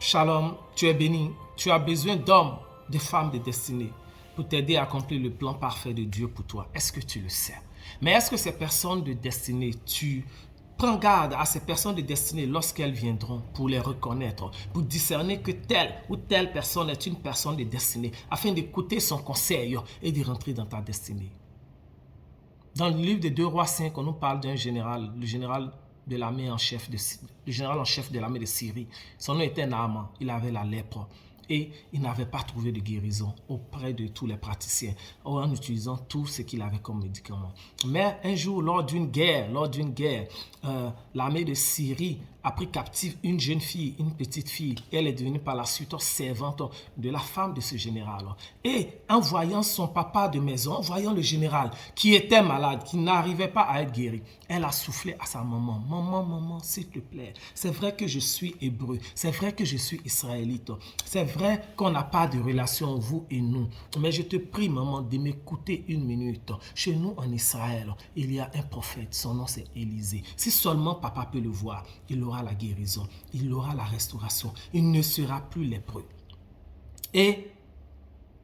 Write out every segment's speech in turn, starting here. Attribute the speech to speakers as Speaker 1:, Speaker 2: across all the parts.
Speaker 1: Shalom, tu es béni. Tu as besoin d'hommes, de femmes de destinée pour t'aider à accomplir le plan parfait de Dieu pour toi. Est-ce que tu le sais? Mais est-ce que ces personnes de destinée, tu prends garde à ces personnes de destinée lorsqu'elles viendront pour les reconnaître, pour discerner que telle ou telle personne est une personne de destinée, afin d'écouter son conseil et de rentrer dans ta destinée? Dans le livre de 2 Rois 5, on nous parle d'un général, le général de l'armée en chef le général en chef de l'armée de Syrie. Son nom était Naaman, il avait la lèpre et il n'avait pas trouvé de guérison auprès de tous les praticiens en utilisant tout ce qu'il avait comme médicament. Mais un jour, lors d'une guerre, l'armée de Syrie a pris captive une jeune fille, une petite fille. Elle est devenue par la suite servante de la femme de ce général. Et en voyant son papa de maison, en voyant le général qui était malade, qui n'arrivait pas à être guéri, elle a soufflé à sa maman. Maman, s'il te plaît, c'est vrai que je suis hébreu, c'est vrai que je suis israélite, c'est vrai qu'on n'a pas de relation, vous et nous, mais je te prie, maman, de m'écouter une minute. Chez nous, en Israël, il y a un prophète, son nom c'est Élisée. Si seulement papa peut le voir, il aura la guérison, il aura la restauration, il ne sera plus lépreux. Et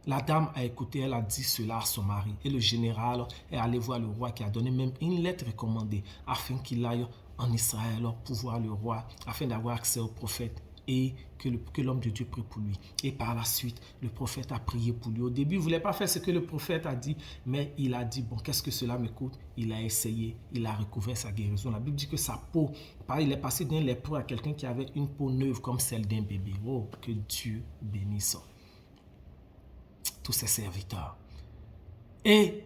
Speaker 1: la dame a écouté, elle a dit cela à son mari. Et le général est allé voir le roi qui a donné même une lettre recommandée afin qu'il aille en Israël pour voir le roi, afin d'avoir accès au prophète et que l'homme de Dieu prie pour lui. Et par la suite, le prophète a prié pour lui. Au début, il ne voulait pas faire ce que le prophète a dit, mais il a dit, bon, qu'est-ce que cela me coûte? Il a essayé, il a recouvert sa guérison. La Bible dit que sa peau, il est passé d'un lépreux à quelqu'un qui avait une peau neuve comme celle d'un bébé. Oh, que Dieu bénisse tous ses serviteurs. Et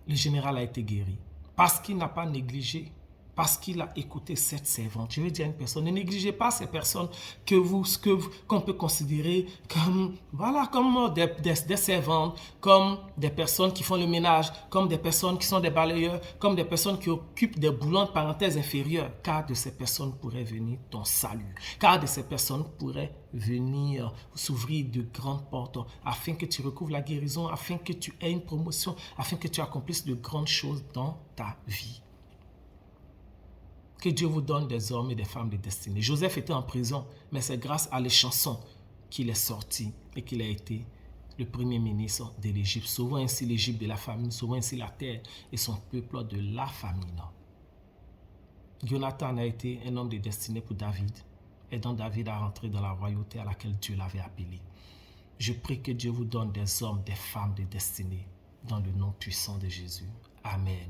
Speaker 1: le général a été guéri parce qu'il n'a pas négligé, parce qu'il a écouté cette servante. Je veux dire à une personne, ne négligez pas ces personnes qu'on peut considérer comme, voilà, comme des servantes, comme des personnes qui font le ménage, comme des personnes qui sont des balayeurs, comme des personnes qui occupent des boulons de parenthèse inférieures, car de ces personnes pourrait venir ton salut, car de ces personnes pourraient venir s'ouvrir de grandes portes afin que tu recouvres la guérison, afin que tu aies une promotion, afin que tu accomplisses de grandes choses dans ta vie. Que Dieu vous donne des hommes et des femmes de destinée. Joseph était en prison, mais c'est grâce à les chansons qu'il est sorti et qu'il a été le premier ministre de l'Égypte. Sauvant ainsi l'Égypte de la famine, sauvant ainsi la terre et son peuple de la famine. Jonathan a été un homme de destinée pour David, aidant David à rentrer dans la royauté à laquelle Dieu l'avait appelé. Je prie que Dieu vous donne des hommes, des femmes de destinée, dans le nom puissant de Jésus. Amen.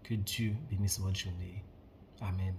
Speaker 1: Que Dieu bénisse votre journée. Amen.